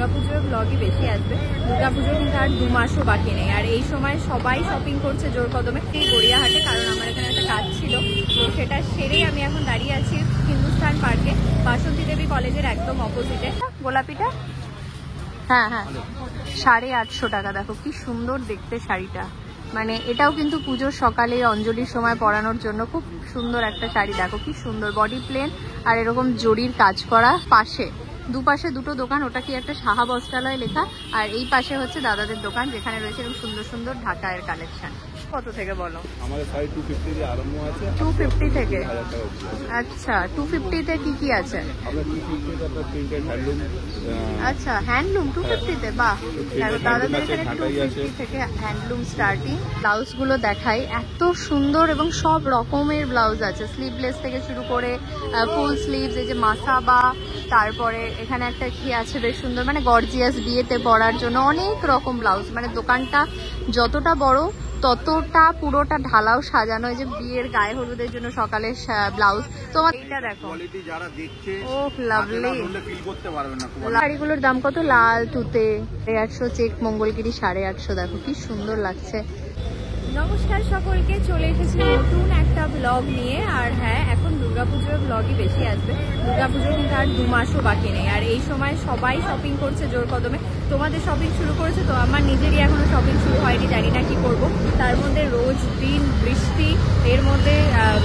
দুর্গাপুজোর ব্লগই বেশি আসবে। দুর্গাপুজো কিন্তু আর 2 মাসও বাকি নেই, আর এই সময় সবাই শপিং করছে জোর কদমে এই গড়িয়াহাটে, কারণ আমার এখানে একটা কাজ ছিল। তো সেটা সেরেই আমি এখন দাঁড়িয়ে আছি হিন্দুস্তান পার্কে, বাসন্তী দেবী কলেজের একদম অপোজিটে। গোলাপিটা হ্যাঁ 850 টাকা। দেখো কি সুন্দর দেখতে শাড়িটা, মানে এটাও কিন্তু পুজোর সকালে অঞ্জলির সময় পরানোর জন্য খুব সুন্দর একটা শাড়ি। দেখো কি সুন্দর বডি প্লেন আর এরকম জরির কাজ করা। পাশে দুপাশে দুটো দোকান, ওটা কি একটা সাহা বস্ত্রালয় লেখা, আর এই পাশে হচ্ছে দাদাদের দোকান যেখানে রয়েছে এরকম সুন্দর সুন্দর ঢাকায়ের কালেকশন। কত থেকে বলো? আমাদের সাইড 250 দিয়ে আরম্ভ আছে। 250 থেকে? আচ্ছা, 250 তে কি কি আছে? আমরা 250 তে আপনার প্রিন্টেড হ্যান্ডলুম। আচ্ছা, হ্যান্ডলুম 250 তে? বাহ, দাদাদের এখানে 250 থেকে হ্যান্ডলুম স্টার্টিং। ব্লাউজ গুলো দেখাই, এত সুন্দর এবং সব রকমের ব্লাউজ আছে, স্লিভলেস থেকে শুরু করে ফুল স্লিভস, এই যে মাসাবা, তারপরে এখানে একটা কি আছে বেশ সুন্দর, মানে গর্জিয়াস বিয়েতে পরার জন্য অনেক রকম ব্লাউজ। মানে দোকানটা যতটা বড় ততটা পুরোটা ঢালাও সাজানো, এই যে বিয়ের গায়ে হলুদের জন্য সকালে ব্লাউজ। তোমার এইটা দেখো, কোয়ালিটি যারা দেখছে ও লাভলি, ফিল করতে পারবে না। শাড়িগুলোর দাম কত? লাল তুতে 850, চেক মঙ্গলগিরি 850। দেখো কি সুন্দর লাগছে। নমস্কার সকলকে, চলে এসেছি নতুন একটা ব্লগ নিয়ে। আর হ্যাঁ, এখন দুর্গাপুজোর ব্লগই বেশি আসবে। দুর্গাপুজো কিন্তু আর 2 মাসও বাকি নেই, আর এই সময় সবাই শপিং করছে জোর কদমে। তোমাদের শপিং শুরু করেছে তো, আমার নিজেরই এখনো শপিং শুরু হয়নি, জানি না কি করব। তার মধ্যে রোজ দিন বৃষ্টি, এর মধ্যে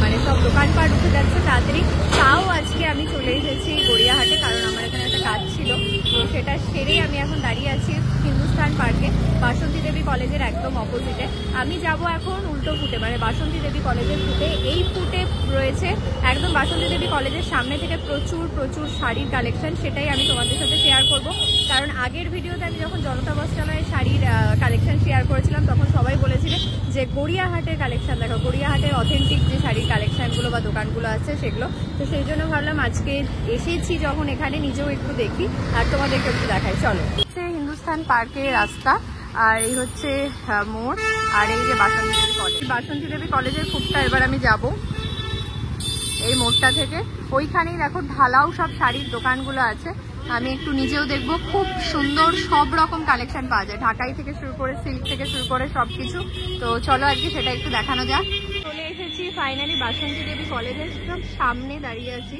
মানে সব দোকানপাট উঠে যাচ্ছে তাড়াতাড়ি। তাও আজকে আমি চলে এসেছি গড়িয়াহাটে, কারণ আমার এখানে একটা কাজ ছিল। তো সেটা সেরেই আমি এখন দাঁড়িয়ে আছি হিন্দুস্তান পার্কে, বাসন্তী দেবী কলেজের একদম অপোজিটে। আমি যাব এখন উল্টো ফুটে, মানে বাসন্তী দেবী কলেজের ফুটে। এই ফুটে রয়েছে একদম বাসন্তী দেবী কলেজের সামনে থেকে প্রচুর প্রচুর শাড়ির কালেকশন, সেটাই আমি তোমাদের সাথে শেয়ার করব। কারণ আগের ভিডিওতে আমি যখন জনতা বস্ত্রালয়ের শাড়ির কালেকশন শেয়ার করেছিলাম, তখন সবাই বলেছিলেন যে গড়িয়াহাটের কালেকশন দেখো, গড়িয়াহাটের অথেন্টিক যে শাড়ির কালেকশনগুলো বা দোকানগুলো আছে সেগুলো। তো সেই জন্য ভাবলাম আজকে এসেছি যখন এখানে, নিজেও একটু দেখি আর তোমাদেরকে একটু দেখাই। চলো, হচ্ছে হিন্দুস্তান পার্কের রাস্তা, আর এই হচ্ছে মোড়, আর এই যে বাসন্তী দেবী কলেজ। বাসন্তী দেবী কলেজের ফুটটা এবার আমি যাব এই মোড়টা থেকে। ওইখানেই দেখো ঢালাও সব শাড়ির দোকানগুলো আছে, আমি একটু নিজেও দেখবো। খুব সুন্দর সব রকম কালেকশন পাওয়া যায়, ঢাকাই থেকে শুরু করে সিল্ক থেকে শুরু করে সবকিছু। তো চলো আজকে সেটা একটু দেখানো যাক। চলে এসেছি ফাইনালি বাসন্তী দেবী কলেজের সব সামনে দাঁড়িয়ে আছি।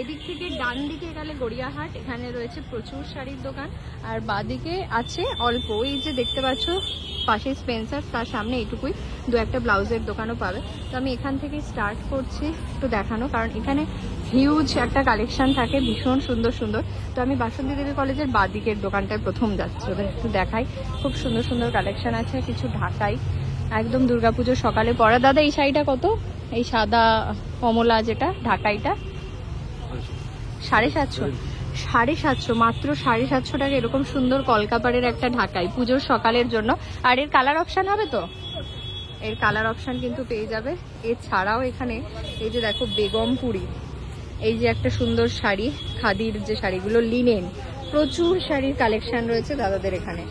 এদিক থেকে ডান দিকে গেলে গড়িয়াহাট, এখানে রয়েছে প্রচুর শাড়ির দোকান, আর বাঁদিকে আছে অল্প, এই যে দেখতে পাচ্ছ পাশে স্পেন্সার, তার সামনে এইটুকুই 2-একটা ব্লাউজের দোকানও পাবে। তো আমি এখান থেকে স্টার্ট করছি একটু দেখানো, কারণ এখানে হিউজ একটা কালেকশন থাকে, ভীষণ সুন্দর সুন্দর। তো আমি বাসন্তী দেবী কলেজের বাঁদিকের দোকানটায় প্রথম যাচ্ছি, ওদের একটু দেখাই। খুব সুন্দর সুন্দর কালেকশন আছে, কিছু ঢাকাই একদম দুর্গাপুজোর সকালে পরা। দাদা এই শাড়িটা কত? এই সাদা কমলা যেটা ঢাকাইটা 750? 750, মাত্র 750 টাকা। এরকম সুন্দর কলকাপাড়ের একটা ঢাকাই পুজোর সকালের জন্য। আর এর কালার অপশন হবে তো? এর কালার অপশন কিন্তু পেয়ে যাবে। এছাড়াও এখানে এই যে দেখো বেগমপুরি, এই যে একটা সুন্দর শাড়ি, খাদির যে শাড়িগুলো, লিনেন, প্রচুর শাড়ির কালেকশন রয়েছে দাদাদের এখানে।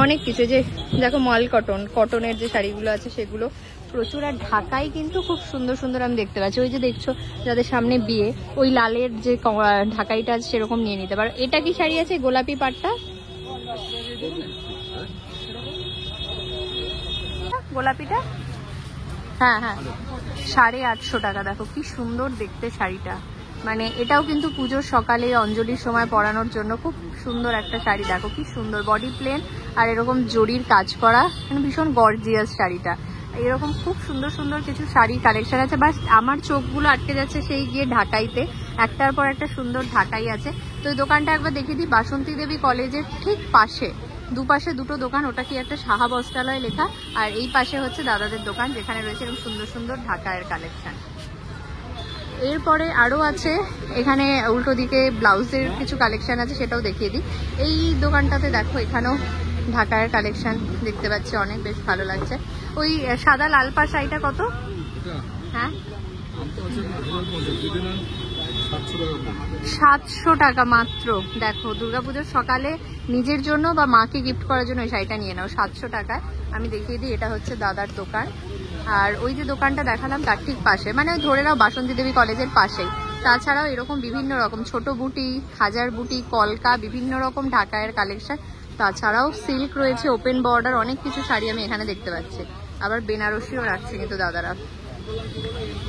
অনেক কিছু, যে দেখো মল কটন, কটনের যে শাড়িগুলো আছে সেগুলো প্রচুর। আর ঢাকাই কিন্তু খুব সুন্দর সুন্দর আমি দেখতে পাচ্ছি। ওই যে দেখছো যাদের সামনে বিয়ে, ওই লালের যে ঢাকাইটা আছে সেরকম নিয়ে নিতে পারো। এটা কি শাড়ি আছে গোলাপি পাটটা? গোলাপিটা হ্যাঁ 850 টাকা। দেখো কি সুন্দর দেখতে শাড়িটা, মানে এটাও কিন্তু পুজোর সকালে অঞ্জলির সময় পরানোর জন্য খুব সুন্দর একটা শাড়ি। দেখো কি সুন্দর বডি প্লেন আর এরকম জরির কাজ করা, মানে ভীষণ গর্জিয়াস শাড়িটা। এরকম খুব সুন্দর সুন্দর কিছু শাড়ির কালেকশন আছে। বাস আমার চোখগুলো আটকে যাচ্ছে সেই গিয়ে ঢাকাইতে, একটার পর একটা সুন্দর ঢাকাই আছে। তো এই দোকানটা একবার দেখিয়ে দিই, বাসন্তী দেবী কলেজের ঠিক পাশে, দুপাশে দুটো দোকান, ওটা কি একটা সাহা বস্ত্রালয় লেখা, আর এই পাশে হচ্ছে দাদাদের দোকান যেখানে রয়েছে এরকম সুন্দর সুন্দর ঢাকায়ের কালেকশন। এরপরে আরও আছে এখানে উল্টো দিকে ব্লাউজের কিছু কালেকশন আছে, সেটাও দেখিয়ে দিই। এই দোকানটাতে দেখো এখানেও ঢাকায়ের কালেকশন দেখতে পাচ্ছি, অনেক বেশ ভালো লাগছে। ওই সাদা লাল পা শাড়িটা কত? হ্যাঁ 700 টাকা মাত্র। দেখো দুর্গাপুজোর সকালে নিজের জন্য বা মাকে গিফট করার জন্য এই শাড়িটা নিয়ে নাও 700 টাকায়। আমি দেখিয়ে দিই, এটা হচ্ছে দাদার দোকান। আর ওই যে দোকানটা দেখালাম তার ঠিক পাশে, মানে ধরে নাও বাসন্তী দেবী কলেজের পাশেই। তাছাড়াও এরকম বিভিন্ন রকম ছোট বুটি, হাজার বুটি, কলকা, বিভিন্ন রকম ঢাকায়ের কালেকশন। তাছাড়াও সিল্ক রয়েছে, ওপেন বর্ডার, অনেক কিছু শাড়ি আমি এখানে দেখতে পাচ্ছি। আবার বেনারসিও রাখছে কিন্তু দাদারা।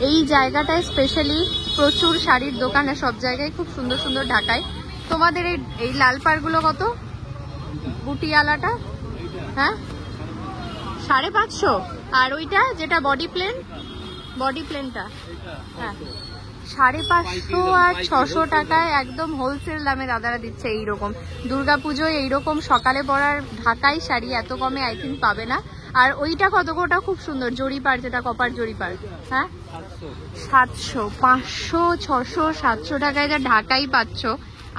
এই জায়গাটায় স্পেশালি প্রচুর শাড়ির দোকান, সব জায়গায় খুব সুন্দর সুন্দর ঢাকায়। তোমাদের এই লাল পাড়গুলো কত? বুটিয়ালাটা হ্যাঁ 550। আর ওইটা যেটা বডি প্লেনটা হ্যাঁ 550 আর 600 টাকায় একদম হোলসেল দামে দাদারা দিচ্ছে। এইরকম দুর্গাপুজোয় এইরকম সকালে পরার ঢাকাই শাড়ি এত কমে আই থিঙ্ক পাবে না। আর ওইটা কত? ওটা খুব সুন্দর জরিপার, যেটা কপার জরিপার, হ্যাঁ 700, 500, 600, 700 টাকায় যা ঢাকাই পাচ্ছ,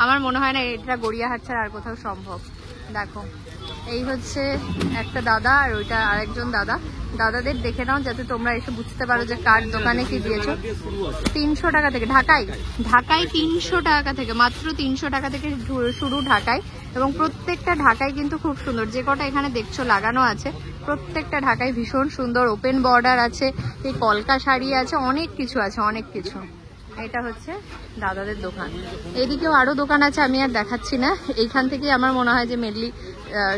আমার মনে হয় না এটা গড়িয়াহাট ছাড়া আর কোথাও সম্ভব। দেখো এই হচ্ছে একটা দাদা আর ওইটা আরেকজন দাদা। দাদাদের দেখে নাও যাতে তোমরা এসে বুঝতে পারো যে কার দোকানে কি দিয়েছো। 300 টাকা থেকে ঢাকায় 300 টাকা থেকে, মাত্র 300 টাকা থেকে শুরু ঢাকায়। এবং প্রত্যেকটা ঢাকায় কিন্তু খুব সুন্দর, যে কটা এখানে দেখছো লাগানো আছে প্রত্যেকটা ঢাকায় ভীষণ সুন্দর। ওপেন বর্ডার আছে, এই কলকা শাড়ি আছে, অনেক কিছু আছে, অনেক কিছু। এটা হচ্ছে দাদাদের দোকান। এদিকেও আরো দোকান আছে, আমি আর দেখাচ্ছি না। এইখান থেকে আমার মনে হয় যে মেনলি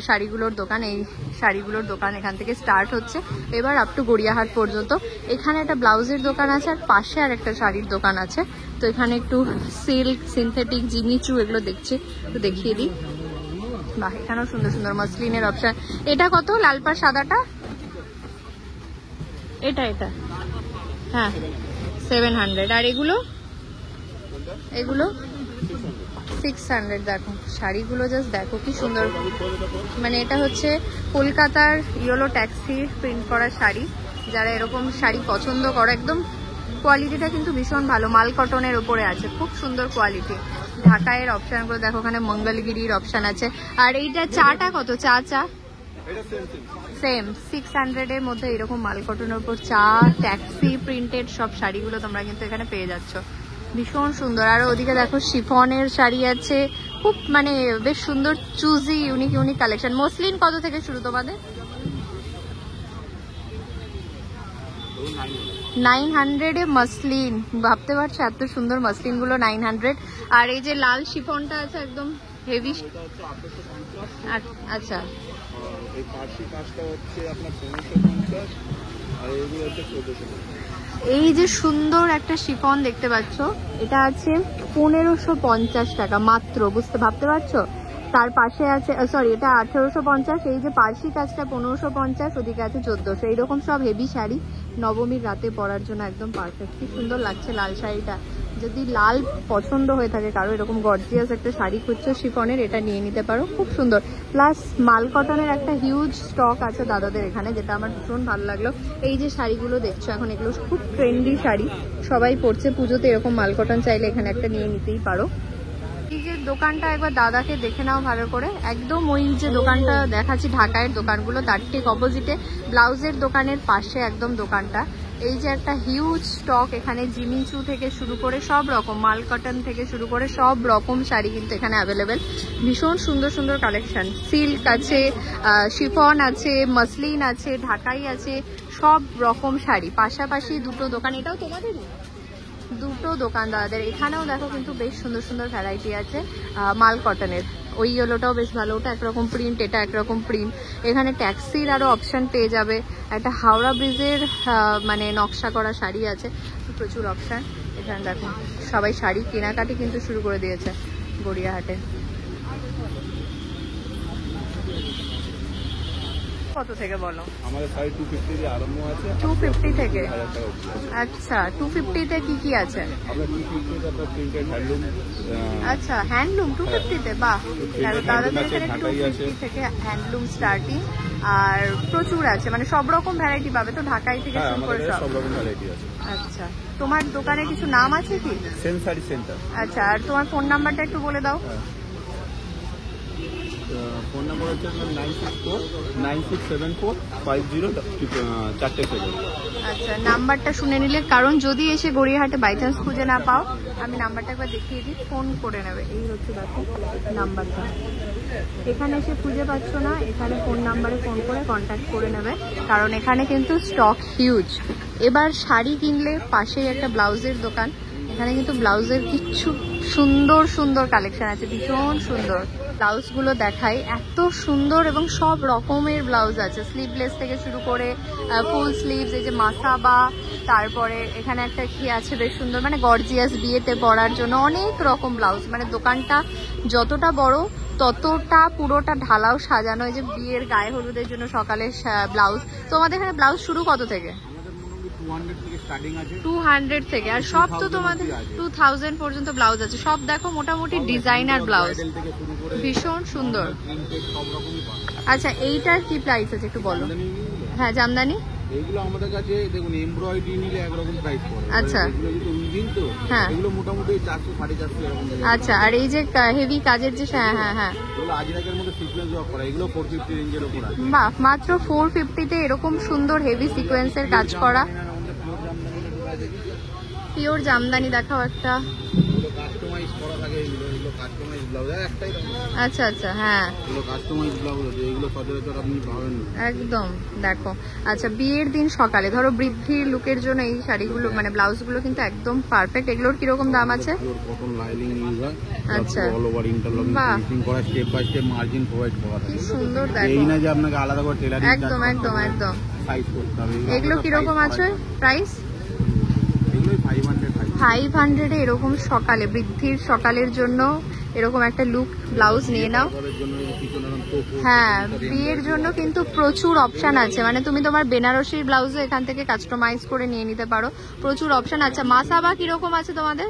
শাড়িগুলোর দোকান, এই শাড়িগুলোর দোকান এখান থেকে স্টার্ট হচ্ছে এবার আপ টু গড়িয়াহাট পর্যন্ত। এখানে একটা ব্লাউজের দোকান আছে আর পাশে আর একটা শাড়ির দোকান আছে। তো এখানে একটু সিল্ক, সিনথেটিক, জিমিচু এগুলো দেখছি, একটু দেখিয়ে দিই। বাহ, এখানেও সুন্দর সুন্দর মসলিনের অপশন। এটা কত? লালপাড় সাদাটা এটা হ্যাঁ 700। আর এগুলো 600। দেখো শাড়িগুলো জাস্ট দেখো কি সুন্দর। মানে এটা হচ্ছে কলকাতার ইয়েলো ট্যাক্সির প্রিন্ট করা শাড়ি। যারা এরকম শাড়ি পছন্দ করো, একদম কোয়ালিটিটা কিন্তু ভীষণ ভালো, মাল কটনের উপরে আছে, খুব সুন্দর কোয়ালিটি। ঢাকায়ের অপশনগুলো দেখো, ওখানে মঙ্গলগিরির অপশন আছে। আর এইটা চাটা কত? চা সেম 600 এর মধ্যে এরকম মাল কটনের উপর চা, ট্যাক্সি প্রিন্টেড সব শাড়িগুলো তোমরা কিন্তু এখানে পেয়ে যাচ্ছ, ভীষণ সুন্দর। আর ওদিকে দেখো শিফনের শাড়ি আছে, খুব মানে বেশ সুন্দর চুজি ইউনিক কালেকশন। মসলিন কত থেকে শুরু তোমাদের? 900 এ মসলিন, ভাবতে পারছো এত সুন্দর মসলিন গুলো 900। আর এই যে লাল শিফনটা আছে একদম হেভি। আচ্ছা এই পার্সি কাজটা হচ্ছে আপনার 1550 আর এগুলো হচ্ছে 1450। এই যে সুন্দর একটা শিফন দেখতে পাচ্ছ, এটা আছে 1550 টাকা মাত্র, ভাবতে পারছো? তার পাশে আছে সরি এটা 1850। এই যে পার্সি কাজটা 1550, ওদিকে আছে 1400। এইরকম সব হেভি শাড়ি নবমীর রাতে পরার জন্য একদম পারফেক্ট। কি সুন্দর লাগছে লাল শাড়িটা। যদি লাল পছন্দ হয়ে থাকে কারো, এরকম গর্জিয়াস একটা শাড়ি খুঁজছো শিফনের, এটা নিয়ে নিতে পারো, খুব সুন্দর। প্লাস মাল কটনের একটা হিউজ স্টক আছে দাদাদের এখানে, যেটা আমার ভীষণ ভালো লাগলো। এই যে শাড়িগুলো দেখছো এখন, এগুলো খুব ট্রেন্ডি শাড়ি, সবাই পরছে পুজোতে। এরকম মাল কটন চাইলে এখানে একটা নিয়ে নিতেই পারো। এই যে দোকানটা একবার দাদাকে দেখে নাও ভালো করে, একদম ওই যে দোকানটা দেখাচ্ছি ঢাকায়ের দোকানগুলো, তার ঠিক অপোজিটে ব্লাউজের দোকানের পাশে একদম দোকানটা। এই যে একটা হিউজ স্টক এখানে, জিমিচু থেকে শুরু করে সব রকম, মাল কটন থেকে শুরু করে সব রকম শাড়ি কিন্তু এখানে অ্যাভেলেবেল। ভীষণ সুন্দর সুন্দর কালেকশন, সিল্ক আছে, শিফন আছে, মসলিন আছে, ঢাকাই আছে, সব রকম শাড়ি। পাশাপাশি দুটো দোকান, এটাও তোমাদেরই? দুটো দোকান দাদাদের। এখানেও দেখো কিন্তু বেশ সুন্দর সুন্দর ভ্যারাইটি আছে মাল কটনের। ওই ইয়েলোটাও বেশ ভালো, ওটা একরকম প্রিন্ট, এটা একরকম প্রিন্ট। এখানে ট্যাক্সির আরও অপশান পেয়ে যাবে। একটা হাওড়া ব্রিজের মানে নকশা করা শাড়ি আছে, প্রচুর অপশান। এখানে দেখো সবাই শাড়ি কেনাকাটি কিন্তু শুরু করে দিয়েছে গড়িয়াহাটে। কত থেকে বলো? আমাদের সাইড 250 দিয়ে আরম্ভ আছে। 250 থেকে? 1000 টাকা অবধি আছে। আচ্ছা 250 তে কি আছে? আমরা 250 তে আপনার প্রিন্টেড হ্যান্ডলুম। আচ্ছা হ্যান্ডলুম 250 তে? বাহ, দাদাদের এখানে 250 থেকে হ্যান্ডলুম স্টার্টিং। আর প্রচুর আছে, মানে সব রকম ভ্যারাইটি পাবে তো ঢাকাই থেকে শুরু করে সব রকম ভ্যারাইটি আছে। আচ্ছা তোমার দোকানে কিছু নাম আছে কি? Sensory centre. আচ্ছা, আর তোমার ফোন নাম্বারটা একটু বলে দাও। ফোন নাম্বার হচ্ছে 9649674507। আচ্ছা নাম্বারটা শুনে নিলে, কারণ যদি এসে গড়িয়াহাটে বাই চান্স খুঁজে না পাও, আমি নাম্বারটা একবার দেখিয়ে দিই, ফোন করে নেবে। এই হচ্ছে দেখো নাম্বারটা, এখানে এসে খুঁজে পাচ্ছ না, এখানে ফোন নাম্বারে ফোন করে কন্ট্যাক্ট করে নেবে, কারণ এখানে কিন্তু স্টক হিউজ। এবার শাড়ি কিনলে পাশেই একটা ব্লাউজের দোকান, এখানে কিন্তু ব্লাউজের কিছু সুন্দর সুন্দর কালেকশন আছে, ভীষণ সুন্দর। ব্লাউজগুলো দেখাই, এত সুন্দর এবং সব রকমের ব্লাউজ আছে, স্লিভলেস থেকে শুরু করে ফুল স্লিভস, এই যে মাসাবা, তারপরে এখানে একটা কি আছে বেশ সুন্দর, মানে গর্জিয়াস বিয়েতে পরার জন্য অনেক রকম ব্লাউজ। মানে দোকানটা যতটা বড় ততটা পুরোটা ঢালাও সাজানো। এই যে বিয়ের গায়ে হলুদের জন্য সকালে ব্লাউজ। তোমাদের এখানে ব্লাউজ শুরু কত থেকে? 200 থেকে। আর সব তো তোমাদের 2000 পর্যন্ত ব্লাউজ আছে। সব দেখো মোটামুটি ডিজাইনার ব্লাউজ, ভীষণ সুন্দর। আচ্ছা এইটার কি প্রাইস আছে একটু বলো। হ্যাঁ জামদানি এগুলো আমাদের কাছে দেখুন এমব্রয়ডারি নিলে একরকম প্রাইস পড়ে। আচ্ছা এগুলো কিন্তু উইভিং তো, হ্যাঁ এগুলো মোটামুটি 400 450 এরকম। আচ্ছা আর এই যে হেভি কাজের যে, হ্যাঁ হ্যাঁ হ্যাঁ, এগুলো আজরাকের মধ্যে সিকোয়েন্স ওয়ার্ক করা, এগুলো 450 রেঞ্জের উপর আছে। বাহ, মাত্র 450 তে এরকম সুন্দর হেভি সিকোয়েন্সের কাজ করা পিওর জামদানি। দেখাও একটা। এগুলো কাস্টমাইজ করা থাকে, এগুলো কাস্টমাইজ ব্লাউজ একটাই। আচ্ছা আচ্ছা হ্যাঁ, এগুলো কাস্টমাইজ ব্লাউজ আছে, এগুলো সচরাচর আপনি পাবেন না একদম। দেখো আচ্ছা বিয়ের দিন সকালে ধরো বৃদ্ধির লুকের জন্য এই শাড়িগুলো মানে ব্লাউজগুলো কিন্তু একদম পারফেক্ট। এগুলোর কিরকম দাম আছে? কটন লাইনিং ইউজ হয়। আচ্ছা অল ওভার ইন্টারলকিং ফিনিশিং করা, step by step margin provide করা থাকে। কি সুন্দর দেখো, এই না যে আপনাকে আলাদা করে টেলারিং একদম একদম একদম সাইজ করতে হবে। এগুলো কিরকম আছে প্রাইস? এগুলো 500 এ এরকম সকালে বৃদ্ধির সকালের জন্য এরকম একটা লুক ব্লাউজ নিয়ে নাও। হ্যাঁ বিয়ের জন্য কিন্তু প্রচুর অপশন আছে, মানে তুমি তোমার বেনারসির ব্লাউজও এখান থেকে কাস্টমাইজ করে নিয়ে নিতে পারো, প্রচুর অপশন আছে। মাসাবা কিরকম আছে তোমাদের?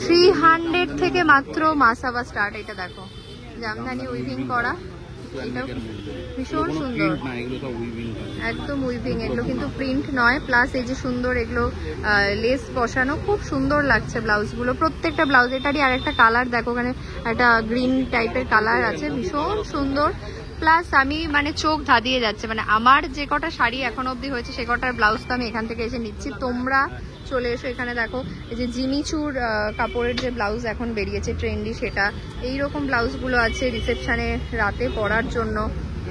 300 থেকে মাত্র মাসাবা স্টার্ট। এটা দেখো জামদানি উইভিং করা, এটাও ভীষণ সুন্দর, একদম উইভিং। এগুলো কিন্তু প্রিন্ট নয়, প্লাস এই যে সুন্দর এগুলো লেস বসানো, খুব সুন্দর লাগছে ব্লাউজগুলো প্রত্যেকটা ব্লাউজ। এটারই আর একটা কালার দেখো, ওখানে একটা গ্রিন টাইপের কালার আছে, ভীষণ সুন্দর। প্লাস আমি মানে চোখ ধাঁধিয়ে যাচ্ছে, মানে আমার যে কটা শাড়ি এখন অবধি হয়েছে সে কটার ব্লাউজ তো আমি এখান থেকে এসে নিচ্ছি। তোমরা চলে এসো এখানে। দেখো এই যে জিমিচুর কাপড়ের যে ব্লাউজ এখন বেরিয়েছে ট্রেন্ডি, সেটা এইরকম ব্লাউজগুলো আছে রিসেপশনে রাতে পরার জন্য।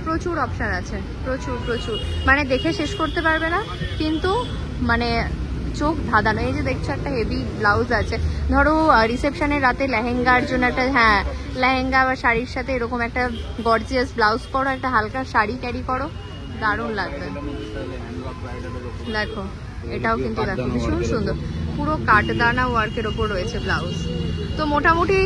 প্রচুর অপশান আছে, প্রচুর প্রচুর, মানে দেখে শেষ করতে পারবে না, কিন্তু মানে চোখ ধাঁধানো। এই যে দেখছো একটা হেভি ব্লাউজ আছে, ধরো রিসেপশনের রাতে লেহেঙ্গার জন্য একটা, হ্যাঁ লেহেঙ্গা বা শাড়ির সাথে এরকম একটা গর্জিয়াস ব্লাউজ করো, একটা হালকা শাড়ি ক্যারি করো, দারুণ লাগবে। দেখো এটাও কিন্তু দেখো ভীষণ সুন্দর, পুরো কাঠদানা ওয়ার্কের ওপর রয়েছে ব্লাউজ। তো মোটামুটি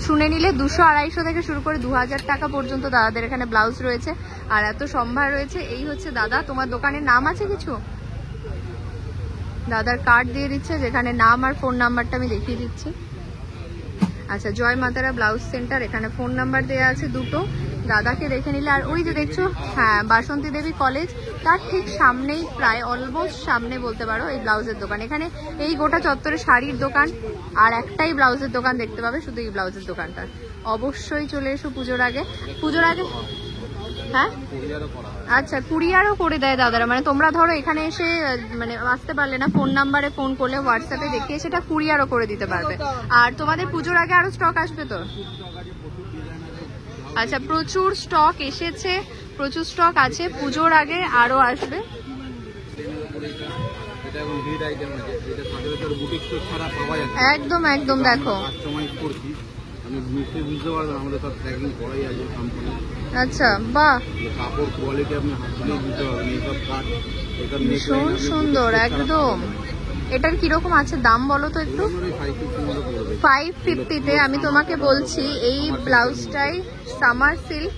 শুনে নিলে 200-250 থেকে শুরু করে 2000 টাকা পর্যন্ত দাদাদের এখানে ব্লাউজ রয়েছে, আর এত সম্ভার রয়েছে। এই হচ্ছে দাদা। তোমার দোকানের নাম আছে কিছু? দাদার কার্ড দিয়ে দিচ্ছে যেখানে নাম আর ফোন নাম্বারটা আমি দেখিয়ে দিচ্ছি। আচ্ছা জয় মাতারা ব্লাউজ সেন্টার, এখানে ফোন নাম্বার দেওয়া আছে দুটো, দাদাকে দেখে নিলে। আর ওই যে দেখছো হ্যাঁ বাসন্তী দেবী কলেজ, তার ঠিক সামনেই, প্রায় অলমোস্ট সামনে বলতে পারো এই ব্লাউজের দোকান। এখানে এই গোটা চত্বরে শাড়ির দোকান আর একটাই ব্লাউজের দোকান দেখতে পাবে, শুধু এই ব্লাউজের দোকানটা। অবশ্যই চলে এসো পুজোর আগে। পুজোর আগে হ্যাঁ আচ্ছা কুরিয়ারও করে দেয় দাদারা, মানে তোমরা ধরো এখানে এসে মানে আসতে পারলে না, ফোন নাম্বারে ফোন করলে হোয়াটসঅ্যাপে দেখিয়ে সেটা কুরিয়ারও করে দিতে পারবে। আর তোমাদের পুজোর আগে আরো স্টক আসবে তো? আচ্ছা প্রচুর স্টক এসেছে, প্রচুর স্টক আছে, পুজোর আগে আরো আসবে। একদম একদম দেখো আচ্ছা বাহ ভীষণ সুন্দর একদম। এটার কিরকম আছে দাম বলো তো একটু? 550 তে। আমি তোমাকে বলছি এই ব্লাউজটাই সামার সিল্ক,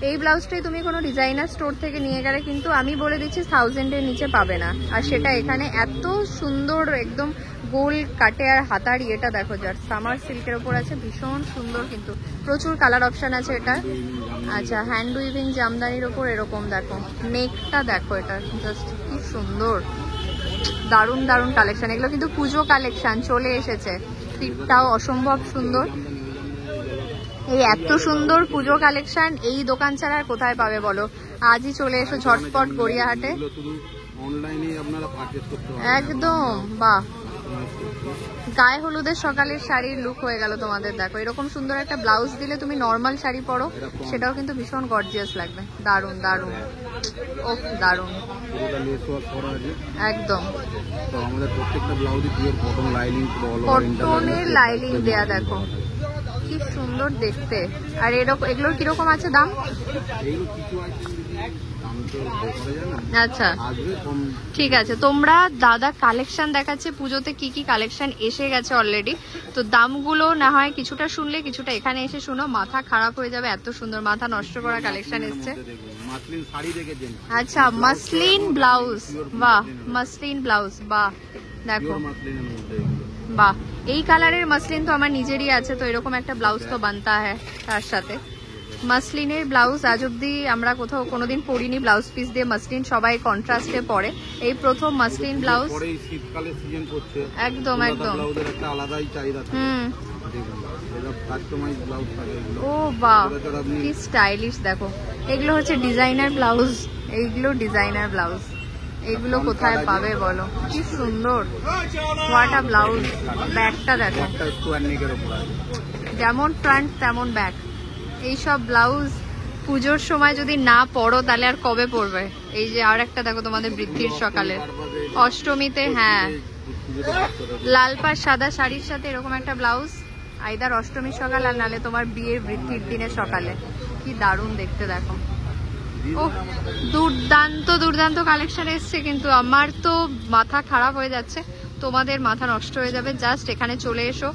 এই ব্লাউজটাই তুমি কোনো ডিজাইনার স্টোর থেকে নিয়ে গেলে কিন্তু আমি বলে দিচ্ছি 1000 এর নিচে পাবে না। আর সেটা এখানে এত সুন্দর একদম গোল কাটে, আর হাতার ইয়েটা দেখো যার সামার সিল্কের ওপর আছে, ভীষণ সুন্দর। কিন্তু প্রচুর কালার অপশান আছে এটা। আচ্ছা হ্যান্ড উইভিং জামদানির ওপর এরকম দেখো, নেকটা দেখো, এটা জাস্ট কি সুন্দর, দারুণ দারুণ কালেকশন। এগুলো কিন্তু পুজো কালেকশন চলে এসেছে, ফিটটাও অসম্ভব সুন্দর। এই এত সুন্দর পুজো কালেকশন এই দোকান ছাড়া আর কোথায় পাবে বলো? আজই চলে এসো ঝটপট গড়িয়াহাটে। একদম বাহ গায়ে হলুদের সকালের শাড়ির লুক হয়ে গেল তোমাদের। দেখো এরকম সুন্দর একটা ব্লাউজ দিলে তুমি নর্মাল শাড়ি পরো, সেটাও কিন্তু ভীষণ গর্জিয়াস লাগবে। দারুন দারুন, ও দারুন একদম। আমাদের প্রত্যেকটা ব্লাউজে পিওর কটন লাইনিং, কটনের লাইনিং দেয়া। দেখো কি সুন্দর দেখতে। আর এরকম এগুলোর কিরকম আছে দাম? আচ্ছা ঠিক আছে। তোমরা দাদা কালেকশন দেখাচ্ছে, পুজোতে কি কি কালেকশন এসে গেছে অলরেডি, তো দামগুলো না হয় কিছুটা শুনলে কিছুটা এখানে এসে শুনো, মাথা খারাপ হয়ে যাবে, এত সুন্দর মাথা নষ্ট করা কালেকশন এসছে। আচ্ছা মাসলিন ব্লাউজ, বাহ মাসলিন ব্লাউজ, বাহ দেখো বাহ। এই কালারের মাসলিন তো আমার নিজেরই আছে, তো এরকম একটা ব্লাউজ তো বানতা হ্যাঁ। তার সাথে মাসলিনের ব্লাউজ আজ অব্দি আমরা কোথাও কোনোদিন পরিনি, ব্লাউজ পিস দিয়ে মাসলিন সবাই কন্ট্রাস্টে পরে, এই প্রথম মাসলিন ব্লাউজ। শীতকালে সিজন করছে একদম একদম। ব্লাউজের একটা আলাদাই চাহিদা থাকে। ও বাহ কি স্টাইলিশ। দেখো এগুলো হচ্ছে ডিজাইনার ব্লাউজ, এইগুলো ডিজাইনার ব্লাউজ। এগুলো কোথায় পাবে বলো? কি সুন্দর হোয়াট আ ব্লাউজ। ব্যাগটা দেখো, যেমন ফ্রন্ট তেমন ব্যাক। এইসব ব্লাউজ পুজোর সময় যদি না পরো তাহলে আর কবে পরবে? এই যে আর একটা দেখো তোমাদের বৃদ্ধির সকালে অষ্টমীতে, হ্যাঁ লাল পাড় সাদা শাড়ির সাথে এরকম একটা ব্লাউজ, আইদার অষ্টমীর সকাল আর নালে তোমার বিয়ের বৃদ্ধির দিনের সকালে। কি দারুণ দেখতে। দেখো ও দুর্দান্ত দুর্দান্ত কালেকশন এসছে, কিন্তু আমার তো মাথা খারাপ হয়ে যাচ্ছে, তোমাদের মাথা নষ্ট হয়ে যাবে। জাস্ট এখানে চলে এসো,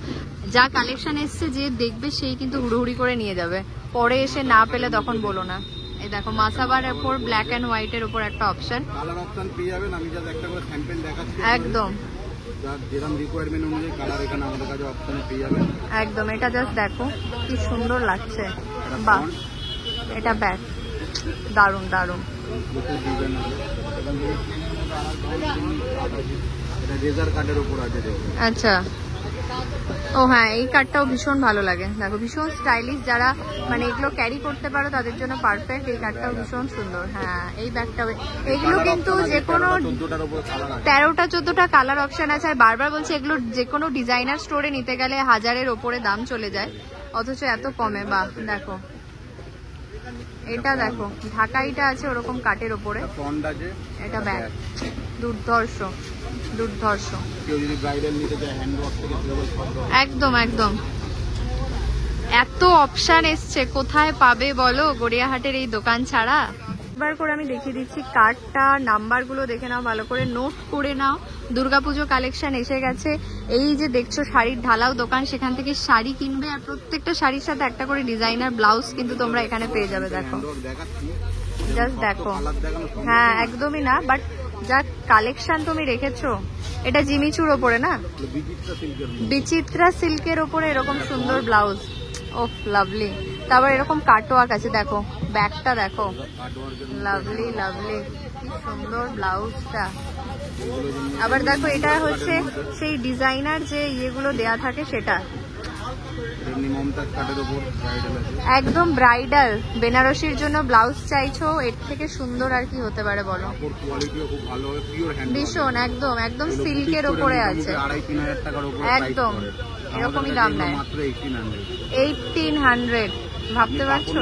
যা কালেকশন এসছে যে দেখবে সেই কিন্তু হুড়োহুড়ি করে নিয়ে যাবে, পরে এসে না পেলে তখন বলো না। এই দেখো মাসাবার উপর ব্ল্যাক এন্ড হোয়াইট এর উপর একটা অপশন, কালার অপশন পেয়ে যাবেন। আমি জাস্ট একটা করে স্যাম্পল দেখাচ্ছি, একদম যেরকম রিকোয়ারমেন্ট অনুযায়ী কালার এখানে আমাদের কাছে অপশনে পেয়ে যাবেন একদম। এটা জাস্ট দেখো কি সুন্দর লাগছে, বাহ। এটা ব্যাক, দারুন দারুন। আচ্ছা ও হ্যাঁ এই কাটটাও ভীষণ ভালো লাগে। দেখো ভীষণ স্টাইলিশ, যারা মানে এগুলো ক্যারি করতে পারো তাদের জন্য পারফেক্ট। এই কাটটাও ভীষণ সুন্দর। হ্যাঁ এই ব্যাগটাও, এগুলো কিন্তু যে কোনো 13টা 14টা কালার অপশন আছে। আর বারবার বলছি এগুলো যে কোনো ডিজাইনার স্টোরে নিতে গেলে 1000-এর ওপরে দাম চলে যায়, অথচ এত কমে। বাহ দেখো এটা দেখো ঢাকাইটা আছে ওরকম কাটের ওপরে, এটা ব্যাগ দুর্ধর্ষ দুর্ধর্ষ। একদম একদম। এত অপশন এসছে, কোথায় পাবে বলো গড়িয়াহাটের এই দোকান ছাড়া? একবার করে আমি দেখিয়ে দিচ্ছি কার্ডটা, নাম্বারগুলো দেখে নাও, ভালো করে নোট করে নাও। দুর্গাপুজো কালেকশন এসে গেছে। এই যে দেখছো শাড়ির ঢালাও দোকান, সেখান থেকে শাড়ি কিনবে আর প্রত্যেকটা শাড়ির সাথে একটা করে ডিজাইনার ব্লাউজ কিন্তু তোমরা এখানে পেয়ে যাবে। দেখো জাস্ট দেখো, হ্যাঁ একদমই না, বাট যা কালেকশন তুমি রেখেছো। এটা জিমিচুর ওপরে না, বিচিত্রা সিল্কের ওপরে এরকম সুন্দর ব্লাউজ, ওহ লাভলি। তারপর এরকম কাটওয়ার্ক আছে, দেখো ব্যাকটা দেখো, লাভলি লাভলি, কি সুন্দর ব্লাউজটা। আবার দেখো এটা হচ্ছে সেই ডিজাইনার যে ইয়েগুলো দেয়া থাকে সেটা, একদম ব্রাইডাল বেনারসির জন্য ব্লাউজ চাইছো, এর থেকে সুন্দর আর কি হতে পারে বলো? ভীষণ একদম একদম সিল্কের ওপরে আছে, একদম এরকমই দাম নেয় 1800। ভাবতে পারছো?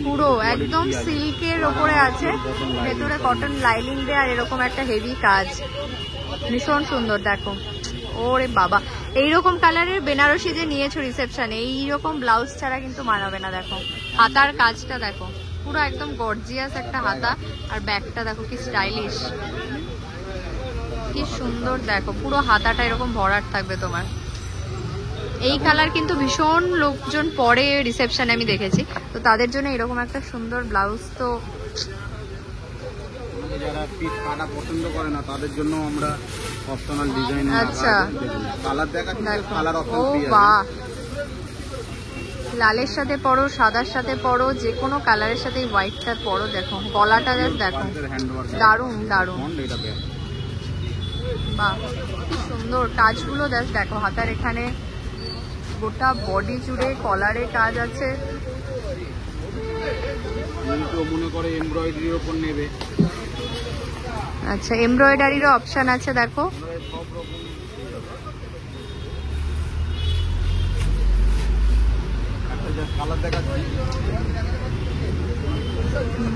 পুরো একদম সিল্কের ওপরে আছে, ভেতরে কটন লাইনিং দেয় আর এরকম একটা হেভি কাজ, ভীষণ সুন্দর। দেখো ওরে বাবা, এইরকম কালারের বেনারসি যে নিয়েছো রিসেপশনে, এইরকম ব্লাউজ ছাড়া কিন্তু মানাবে না। দেখো হাতার কাজটা দেখো, পুরো একদম গর্জিয়াস একটা হাতা, আর ব্যাগটা দেখো কি স্টাইলিশ, কি সুন্দর। দেখো পুরো হাতাটা এরকম ভরাট থাকবে তোমার। এই কালার কিন্তু ভীষণ লোকজন পরে রিসেপশনে আমি দেখেছি, তো তাদের জন্য এরকম একটা সুন্দর ব্লাউজ তো যারা পিস কাটা পছন্দ করে না তাদের জন্য আমরা অপশনাল ডিজাইন। আচ্ছা কালার দেখাচ্ছি, কালার অপশন ও বাহ, লালের সাথে পরো, সাদার সাথে পরো, যে কোনো কালারের সাথে হোয়াইটটা পরো। দেখো গলাটা দেখো, দারুণ দারুণ, বাহ কি সুন্দর কাজগুলো। দেখো হাতার এখানে গোটা বডি জুড়ে কলারে কাজ আছে। মনে করে এমব্রয়ডারির উপর নেবে, আচ্ছা এমব্রয়ডারিরও অপশন আছে। দেখো কালার দেখাচ্ছি।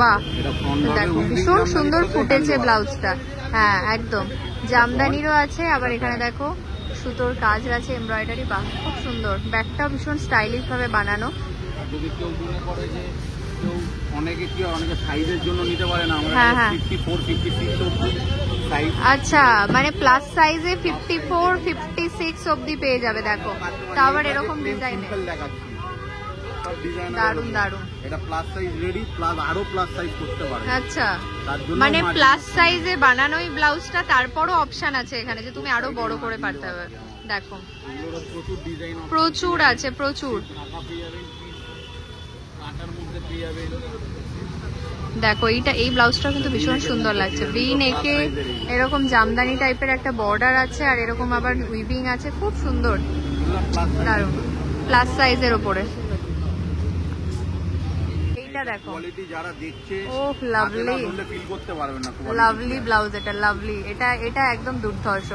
বাহ, এটা ফ্রন্ট দেখো ভীষণ সুন্দর ফুটেছে ব্লাউজটা। হ্যাঁ একদম, জামদানিরও আছে, আবার এখানে দেখো সুতোর কাজ আছে, এমব্রয়ডারি। বাহ, খুব সুন্দর। ব্যাগটাও ভীষণ স্টাইলিশ ভাবে বানানো। যদি কেউ মনে করে যে কেউ অনেকে সাইজের জন্য নিতে পারে না, আমরা হ্যাঁ, হ্যাঁ। 54 56 অবধি সাইজ। আচ্ছা, মানে প্লাস সাইজে 54 56 অবধি পেয়ে যাবে। দেখো তা আবার এরকম ডিজাইনে, দেখাচ্ছি সব ডিজাইন দারুন দারুন। এটা প্লাস সাইজ রেডি, প্লাস আরো প্লাস সাইজ করতে পারে। আচ্ছা, তার জন্য মানে প্লাস সাইজে বানানোই ব্লাউজটা, তারপরও অপশন আছে এখানে যে তুমি আরো বড় করে পারতে হবে। দেখো প্রচুর ডিজাইন প্রচুর আছে, প্রচুর। টাকা পেয়ে যাবেন, কাটার মধ্যে পেয়ে যাবেন। দেখো এই ব্লাউজটা কিন্তু ভীষণ সুন্দর লাগছে। ভি নেকে এরকম জামদানি টাইপের একটা বর্ডার আছে, আর এরকম আবার উইভিং আছে, খুব সুন্দর, দারুন। প্লাস সাইজের ওপরে এইটা দেখো, কোয়ালিটি যারা দেখছে ওহ লাভলি, ফিল করতে পারবে না। লাভলি ব্লাউজ, এটা লাভলি, এটা একদম দুর্ধর্ষ।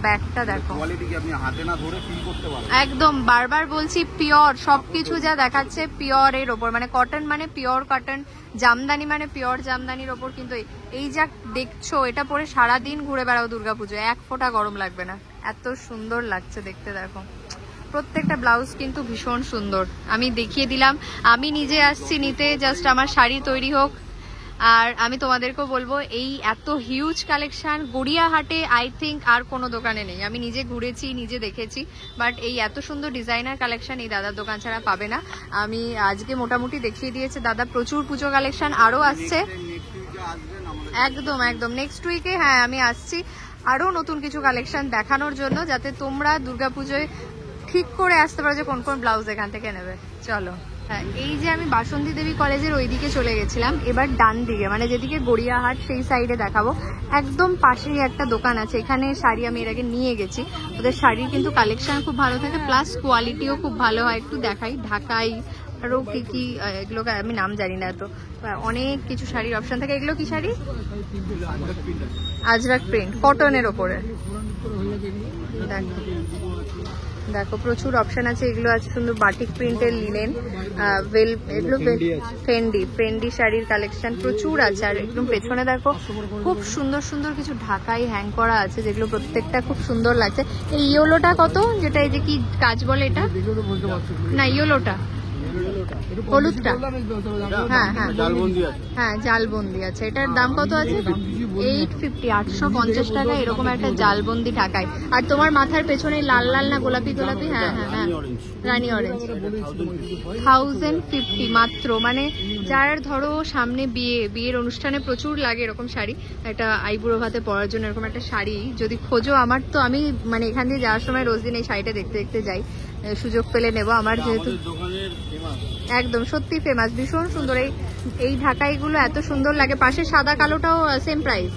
ব্যাগটা দেখো, কোয়ালিটি কি আপনি হাতে না ধরে ফিল করতে পারবেন একদম। বারবার বলছি পিওর, সবকিছু যা দেখাচ্ছে পিওর এর ওপর, মানে কটন মানে পিওর কটন, জামদানি মানে পিওর জামদানির ওপর। কিন্তু এই যা দেখছো, এটা পরে সারাদিন ঘুরে বেড়াও দুর্গাপুজো, এক ফোঁটা গরম লাগবে না, এত সুন্দর লাগছে দেখতে। দেখো প্রত্যেকটা ব্লাউজ কিন্তু ভীষণ সুন্দর। আমি দেখিয়ে দিলাম, আমি নিজে আসছি নিতে, জাস্ট আমার শাড়ি তৈরি হোক। আর আমি তোমাদেরকেও বলবো, এই এত হিউজ কালেকশন গড়িয়াহাটে আই থিঙ্ক আর কোনো দোকানে নেই। আমি নিজে ঘুরেছি, নিজে দেখেছি, বাট এই এত সুন্দর ডিজাইনার কালেকশন এই দাদার দোকান ছাড়া পাবে না। আমি আজকে মোটামুটি দেখিয়ে দিয়েছে দাদা, প্রচুর পুজো কালেকশন আরও আসছে। একদম একদম, নেক্সট উইকে হ্যাঁ আমি আসছি আরও নতুন কিছু কালেকশন দেখানোর জন্য, যাতে তোমরা দুর্গাপুজোয় ঠিক করে আসতে পারো যে কোন কোন ব্লাউজ এখান থেকে নেবে। চলো, হ্যাঁ এই যে আমি বাসন্তী দেবী কলেজের ওইদিকে চলে গেছিলাম, এবার ডান দিকে মানে যেদিকে গড়িয়াহাট সেই সাইডে দেখাবো। একদম পাশেই একটা দোকান আছে, এখানে শাড়ি আমি এর আগে নিয়ে গেছি। ওদের শাড়ির কিন্তু কালেকশন খুব ভালো থাকে, প্লাস কোয়ালিটিও খুব ভালো হয়। একটু দেখাই, ঢাকাই আরও কি কি, এগুলো আমি নাম জানি না, তো অনেক কিছু শাড়ির অপশন থাকে। এগুলো কি শাড়ি? আজরাক প্রিন্ট, কটনের ওপরে। দেখো দেখো প্রচুর অপশন আছে, এগুলো আছে সুন্দর বাটিক প্রিন্টের লিনেন, এগুলো ফেন্ডি শাড়ির কালেকশন প্রচুর আছে। আর একদম পেছনে দেখো খুব সুন্দর সুন্দর কিছু ঢাকাই হ্যাং করা আছে, যেগুলো প্রত্যেকটা খুব সুন্দর লাগছে। এই ইয়েলোটা কত, যেটা এই যে কি কাজ বলে এটা? না ইয়েলোটা, হলুদটা, হ্যাঁ হ্যাঁ হ্যাঁ জালবন্দি আছে। এটার দাম কত আছে? 850, 850 টাকা এরকম একটা জালবন্দি ঢাকায়। আর তোমার মাথার পেছনে লাল লাল না গোলাপি গোলাপি? হ্যাঁ হ্যাঁ হ্যাঁ, রানী অরেঞ্জ। 1050 মাত্র। মানে যার ধরো সামনে বিয়ের অনুষ্ঠানে প্রচুর লাগে এরকম শাড়ি, একটা আইবুড়ো ভাতে পরার জন্য এরকম একটা শাড়ি যদি খোঁজো, আমার তো আমি মানে এখান দিয়ে যাওয়ার সময় রোজ দিন এই শাড়িটা দেখতে দেখতে যাই, সুযোগ পেলে নেব। আমার যেহেতু একদম সত্যি ফেমাস, ভীষণ সুন্দর। এই ঢাকাইগুলো এত সুন্দর লাগে। পাশে সাদা কালোটাও সেম প্রাইস?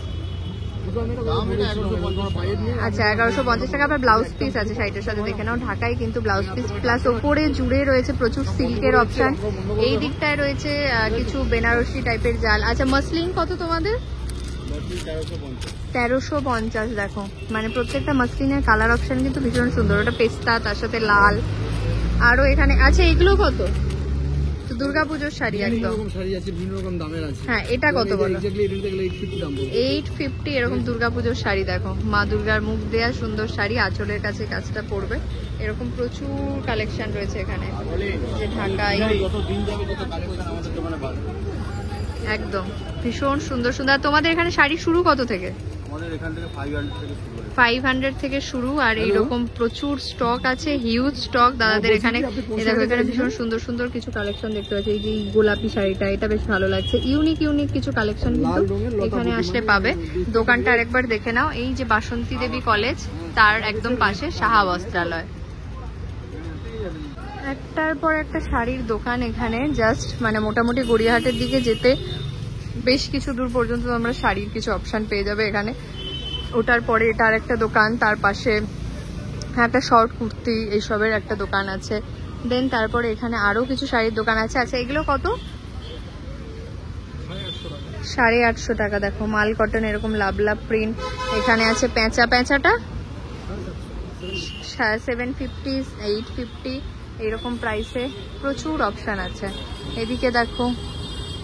আচ্ছা 1150 টাকা। আবার ব্লাউজ পিস আছে শাড়িটার সাথে, দেখে নাও। ঢাকাই কিন্তু ব্লাউজ পিস, প্লাস ওপরে জুড়ে রয়েছে প্রচুর সিল্কের অপশন। এই দিকটায় রয়েছে কিছু বেনারসি টাইপের জাল। আচ্ছা মসলিন কত তোমাদের? 1350। দেখো মানে প্রত্যেকটা মসলিনের কালার অপশন কিন্তু ভীষণ সুন্দর। ওটা পেস্তা, তার সাথে লাল। আরো এখানে আচ্ছা এগুলো কত? দুর্গাপুজোর শাড়ি একদম শাড়ি আছে, বিভিন্ন রকম দামের আছে। হ্যাঁ এটা কত বলো? 850 এরকম দুর্গাপুজোর শাড়ি। দেখো মা দুর্গার মুখ দেয়া সুন্দর শাড়ি, আঁচলের কাছে কাজটা পড়বে, এরকম প্রচুর কালেকশন রয়েছে এখানে। যে ঢাকাই একদম ভীষণ সুন্দর সুন্দর। তোমাদের এখানে শাড়ি শুরু কত থেকে? আমাদের এখান থেকে 500 থেকে শুরু। আর এইরকম প্রচুর স্টক আছে, হিউজ স্টক দাদাদের এখানে। দেখো এখানে ভীষণ সুন্দর সুন্দর কিছু কালেকশন দেখতে পাচ্ছি। এই যে গোলাপি শাড়িটা, এটা বেশ ভালো লাগছে। ইউনিক কিছু কালেকশন কিন্তু এখানে আসলে পাবে। দোকানটা আরেকবার দেখে নাও। এই যে বাসন্তী দেবী কলেজ, তার একদম পাশে সাহা বস্ত্রালয়। একটার পর একটা শাড়ির দোকান এখানে। জাস্ট মানে মোটামুটি গড়িয়াহাটের দিকে যেতে বেশ কিছু দূর পর্যন্ত তোমরা শাড়ির কিছু অপশন পেয়ে যাবে এখানে। ওটার পরে এটা আর একটা দোকান, তার পাশে একটা শর্ট কুর্তি এইসবের একটা দোকান আছে। দেন তারপরে এখানে আরো কিছু শাড়ির দোকান আছে। আচ্ছা এগুলো কত? 850 টাকা। দেখো মাল কটন, এরকম লাভ লাভ প্রিন্ট। এখানে আছে প্যাঁচাটা 750, 850। এইরকম প্রাইসে প্রচুর অপশান আছে। এদিকে দেখো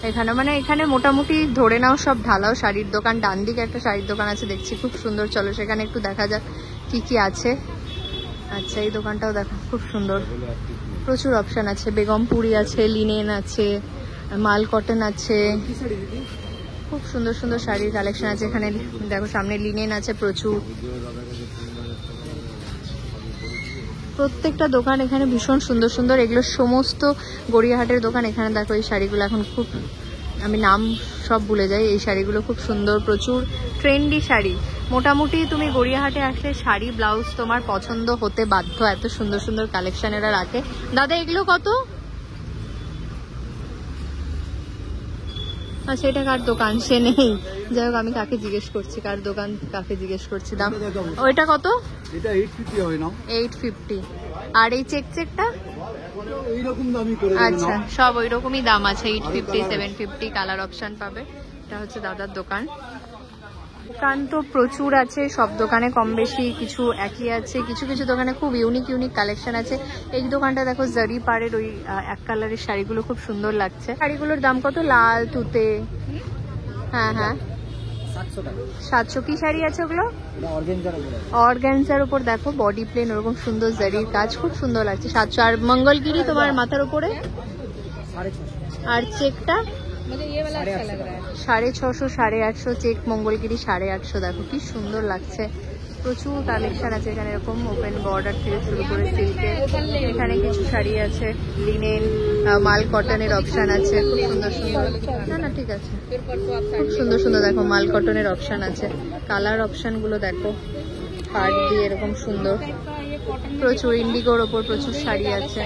এখানে মানে এখানে মোটামুটি ধরে নাও সব ঢালাও শাড়ির দোকান। ডান দিকে একটা শাড়ির দোকান আছে দেখছি, খুব সুন্দর। চলো সেখানে একটু দেখা যাক কি কি আছে। আচ্ছা এই দোকানটাও দেখো খুব সুন্দর, প্রচুর অপশান আছে। বেগমপুরি আছে, লিনেন আছে, মাল কটন আছে, খুব সুন্দর সুন্দর শাড়ির কালেকশন আছে এখানে। দেখো সামনে লিনেন আছে প্রচুর। প্রত্যেকটা দোকান এখানে ভীষণ সুন্দর সুন্দর। এগুলো সমস্ত গড়িয়াহাটের দোকান। এখানে দেখো এই শাড়িগুলো এখন খুব, আমি নাম সব ভুলে যাই। এই শাড়িগুলো খুব সুন্দর, প্রচুর ট্রেন্ডি শাড়ি। মোটামুটি তুমি গড়িয়াহাটে আসলে শাড়ি ব্লাউজ তোমার পছন্দ হতে বাধ্য, এত সুন্দর সুন্দর কালেকশন এরা রাখে। দাদা এগুলো কত? আচ্ছা এটা কার দোকান সে নেই, যাই হোক আমি কাকে জিজ্ঞেস করছি, কার দোকান কাকে জিজ্ঞেস করছি দাম। ওইটা কত? এটা 850 হয় না? 850। আর এই চেক চেকটা? এইরকম দামই করে আচ্ছা সব ওই রকমই দাম আছে, 850 750। কালার অপশন পাবে। এটা হচ্ছে দাদার দোকান। দোকান তো প্রচুর আছে, সব দোকানে কম বেশি কিছু একই আছে, কিছু কিছু দোকানে খুব ইউনিক ইউনিক কালেকশন আছে। এই দোকানটা দেখো জারি পাড়ের ওই এক কালারের শাড়িগুলো খুব সুন্দর লাগছে। শাড়িগুলোর দাম কত? লাল তুতে, হ্যাঁ হ্যাঁ 700। কি শাড়ি আছে ওগুলো? অর্গানজার উপর দেখো বডি প্লেন ওরকম সুন্দর জারির কাজ, খুব সুন্দর লাগছে। 700। আর মঙ্গলগিরি তোমার মাথার উপরে? 650। আর চেকটা? 650 850 চেক মঙ্গলগিরি 850। দেখো কি সুন্দর লাগছে, প্রচুর কালেকশন আছে এখানে। এরকম ওপেন বর্ডার থেকে শুরু করে সিল্কের, এখানে কিছু শাড়ি আছে, লিনেন, মাল কটনের অপশান আছে, খুব সুন্দর সুন্দর। না না ঠিক আছে, খুব সুন্দর সুন্দর দেখো মাল কটনের অপশান আছে। কালার অপশান গুলো দেখো, পাড় দিয়ে এরকম সুন্দর। প্রচুর ইন্ডিগোর ওপর প্রচুর শাড়ি আছে।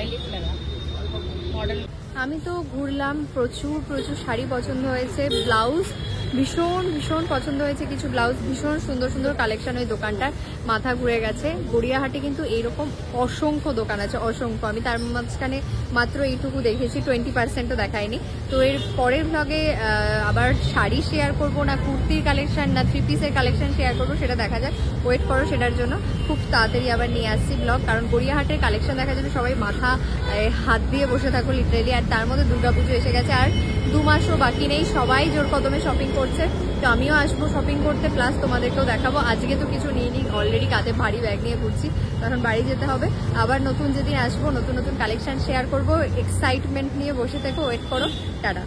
আমি তো ঘুরলাম, প্রচুর প্রচুর শাড়ি পছন্দ হয়েছে। ব্লাউজ ভীষণ ভীষণ পছন্দ হয়েছে, কিছু ব্লাউজ ভীষণ সুন্দর সুন্দর কালেকশন। ওই দোকানটার মাথা ঘুরে গেছে। গড়িয়াহাটে কিন্তু এইরকম অসংখ্য দোকান আছে, অসংখ্য। আমি তার মাঝখানে মাত্র এইটুকু দেখেছি, 20%ও দেখায়নি। তো এর পরের ভ্লগে আবার শাড়ি শেয়ার করব না কুর্তির কালেকশন না 3 পিসের কালেকশন শেয়ার করব, সেটা দেখা যাক। ওয়েট করো, সেটার জন্য খুব তাড়াতাড়ি আবার নিয়ে আসছি ব্লগ। কারণ গড়িয়াহাটের কালেকশন দেখার জন্য সবাই মাথা হাত দিয়ে বসে থাকো লিটারেলি। আর তার মধ্যে দুর্গাপুজো এসে গেছে, আর 2 মাসও বাকি নেই। সবাই জোর কদমে শপিং করছে, তো আমিও আসবো শপিং করতে, প্লাস তোমাদেরকেও দেখাবো। আজকে তো কিছু নিয়ে নিই, অলরেডি কাঁধে ভারী ব্যাগ নিয়ে ঘুরছি, তখন বাড়ি যেতে হবে। আবার নতুন যেদিন আসবো নতুন নতুন কালেকশন শেয়ার করবো। এক্সাইটমেন্ট নিয়ে বসে থেকো, ওয়েট করো, টাটা।